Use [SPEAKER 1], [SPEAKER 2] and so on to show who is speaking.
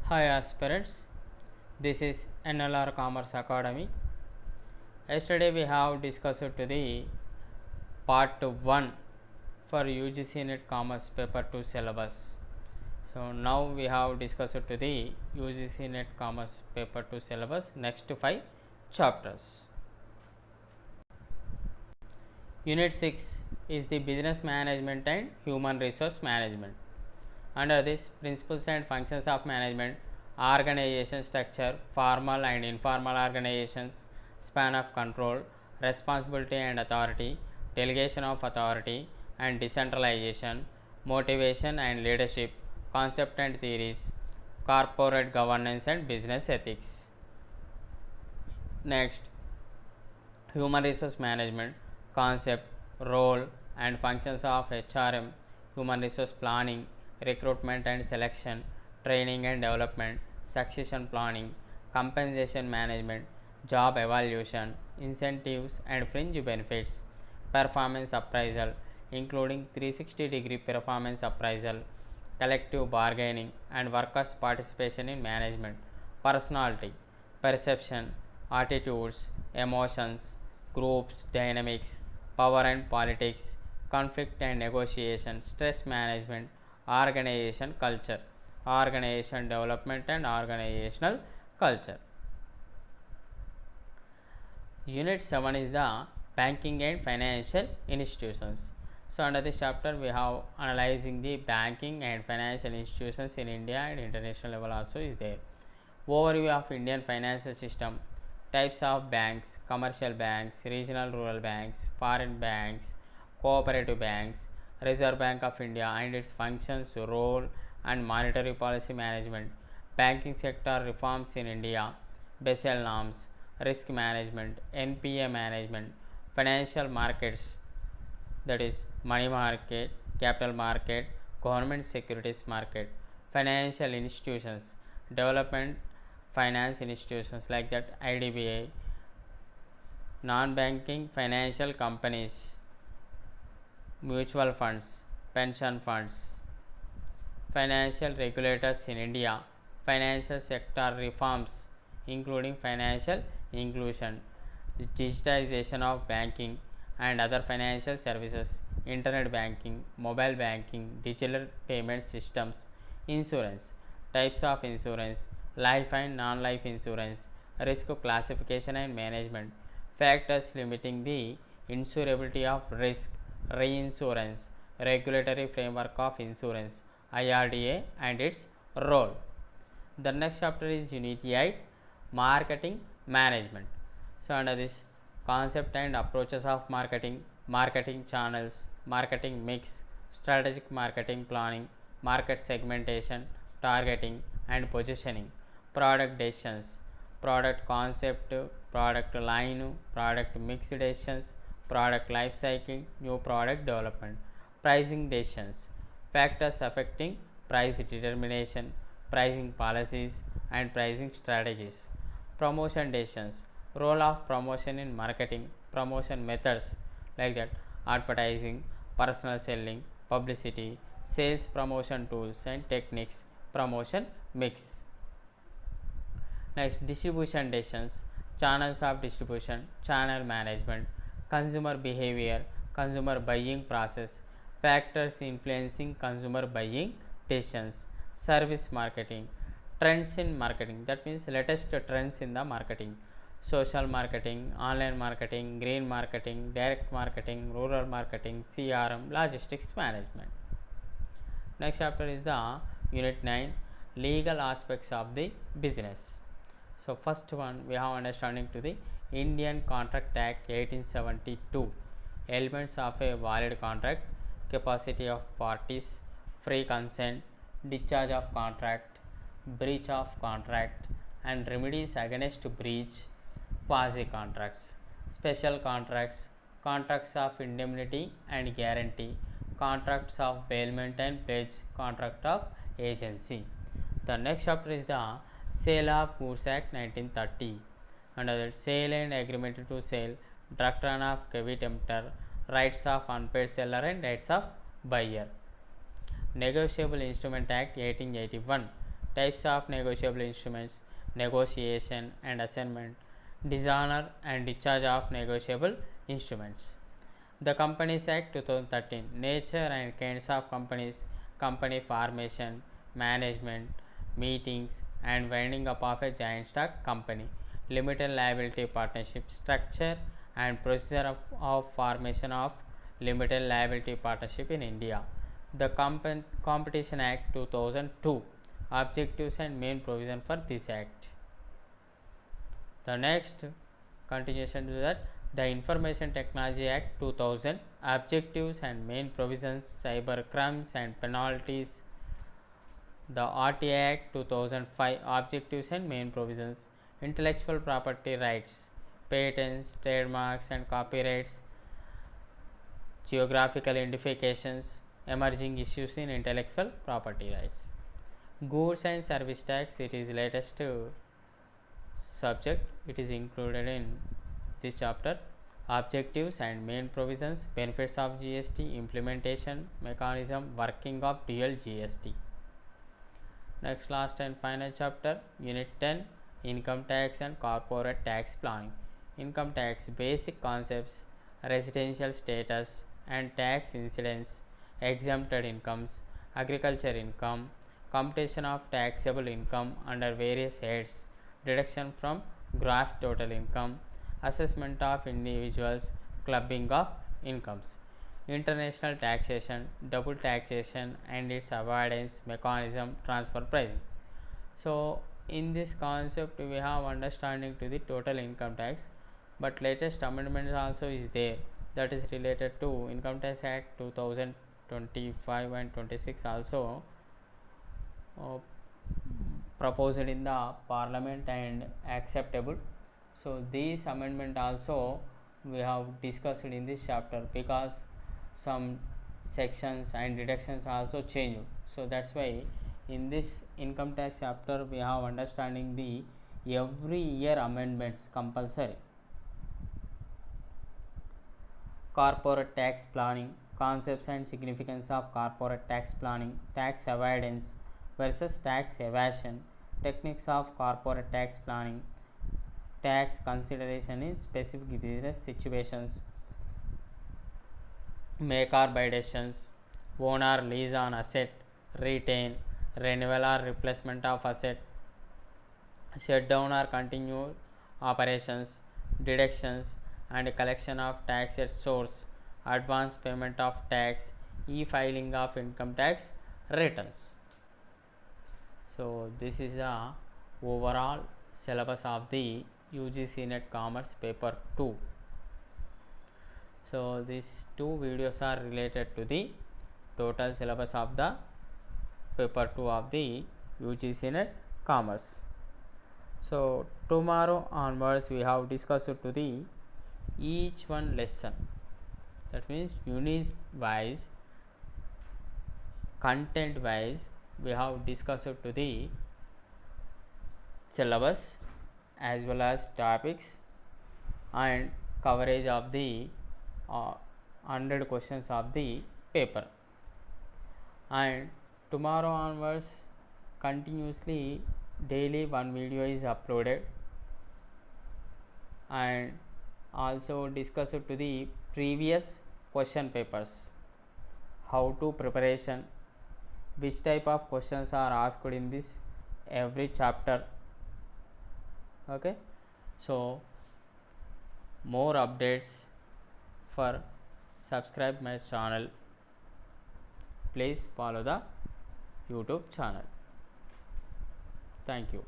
[SPEAKER 1] Hi aspirants, this is NLR Commerce Academy. Yesterday we have discussed to the part 1 for UGC-NET Commerce paper 2 syllabus. So now we have discussed to the UGC-NET Commerce paper 2 syllabus next 5 chapters. Unit 6 is the business management and human resource management. Under this, principles and functions of management, organization structure, formal and informal organizations, span of control, responsibility and authority, delegation of authority and decentralization, motivation and leadership, concept and theories, corporate governance and business ethics. Next, human resource management, concept, role and functions of HRM, human resource planning, recruitment and selection, training and development, succession planning, compensation management, job evaluation, incentives and fringe benefits, performance appraisal, including 360-degree performance appraisal, collective bargaining and workers' participation in management, personality, perception, attitudes, emotions, groups, dynamics, power and politics, conflict and negotiation, stress management, organization culture, organization development and organizational culture. Unit 7 is the banking and financial institutions. So under this chapter we have analyzing the banking and financial institutions in India and international level also is there. Overview of Indian financial system, types of banks, commercial banks, regional rural banks, foreign banks, cooperative banks, Reserve Bank of India and its functions, role and monetary policy management, banking sector reforms in India, Basel norms, risk management, NPA management, financial markets, that is money market, capital market, government securities market, financial institutions, development finance institutions like that IDBI, non-banking financial companies, mutual funds, pension funds, financial regulators in India, financial sector reforms including financial inclusion, digitization of banking and other financial services, internet banking, mobile banking, digital payment systems, insurance, types of insurance, life and non-life insurance, risk classification and management, factors limiting the insurability of risk, reinsurance, regulatory framework of insurance, IRDA and its role. The next chapter is Unit 8, marketing management. So under this, concept and approaches of marketing, marketing channels, marketing mix, strategic marketing planning, market segmentation, targeting and positioning, product decisions, product concept, product line, product mix decisions, product life cycle, new product development, pricing decisions, factors affecting price determination, pricing policies and pricing strategies, promotion decisions, role of promotion in marketing, promotion methods like that advertising, personal selling, publicity, sales promotion tools and techniques, promotion mix. Next, distribution decisions, channels of distribution, channel management, consumer behavior, consumer buying process, factors influencing consumer buying decisions, service marketing, trends in marketing, that means latest trends in the marketing, social marketing, online marketing, green marketing, direct marketing, rural marketing, CRM, logistics management. Next chapter is the Unit 9, legal aspects of the business. So first one we have understanding to the Indian Contract Act 1872, elements of a valid contract, capacity of parties, free consent, discharge of contract, breach of contract and remedies against breach, quasi contracts, special contracts, contracts of indemnity and guarantee, contracts of bailment and pledge, contract of agency. The next chapter is the Sale of Goods Act 1930. Under that, sale and agreement to sale, doctrine of caveat emptor, rights of unpaid seller and rights of buyer. Negotiable Instrument Act 1881, Types of negotiable instruments: negotiation and assignment, dishonor and discharge of negotiable instruments. The Companies Act 2013, nature and kinds of companies, company formation, management, meetings and winding up of a joint stock company, limited liability partnership, structure and procedure of formation of limited liability partnership in India. The Competition Act 2002, objectives and main provision for this act. The next continuation to that, the Information Technology Act 2000, objectives and main provisions, cyber crimes and penalties. The RTA Act 2005, objectives and main provisions, intellectual property rights, patents, trademarks and copyrights, geographical identifications, emerging issues in intellectual property rights. Goods and service tax, it is latest subject, it is included in this chapter. Objectives and main provisions, benefits of GST, implementation mechanism, working of dual GST. Next, last and final chapter, Unit 10, income tax and corporate tax planning. Income tax, basic concepts, residential status and tax incidence, exempted incomes, agriculture income, computation of taxable income under various heads, deduction from gross total income, assessment of individuals, clubbing of incomes, international taxation, double taxation and its avoidance mechanism, transfer pricing. So in this concept we have understanding to the total income tax, but latest amendments also is there, that is related to Income Tax Act 2025 and 26 also proposed in the parliament and acceptable. So these amendment also we have discussed in this chapter, because some sections and deductions also changed. So that's why in this income tax chapter we have understanding the every year amendments compulsory. Corporate tax planning, concepts and significance of corporate tax planning, tax avoidance versus tax evasion, techniques of corporate tax planning, tax consideration in specific business situations, make or buy decisions, own or lease on asset, retain, renewal or replacement of asset, shut down or continue operations, deductions and collection of tax at source, advance payment of tax, e-filing of income tax returns. So this is the overall syllabus of the UGC-NET Commerce Paper 2. So these two videos are related to the total syllabus of the Paper 2 of the UGC-NET Commerce. So tomorrow onwards we have discussed to the each one lesson, that means unit wise, content wise we have discussed to the syllabus as well as topics and coverage of the 100 questions of the paper. And tomorrow onwards continuously daily one video is uploaded, and also discuss to the previous question papers, how to preparation, which type of questions are asked in this every chapter. Okay, so more updates for subscribe my channel, please follow the YouTube channel. Thank you.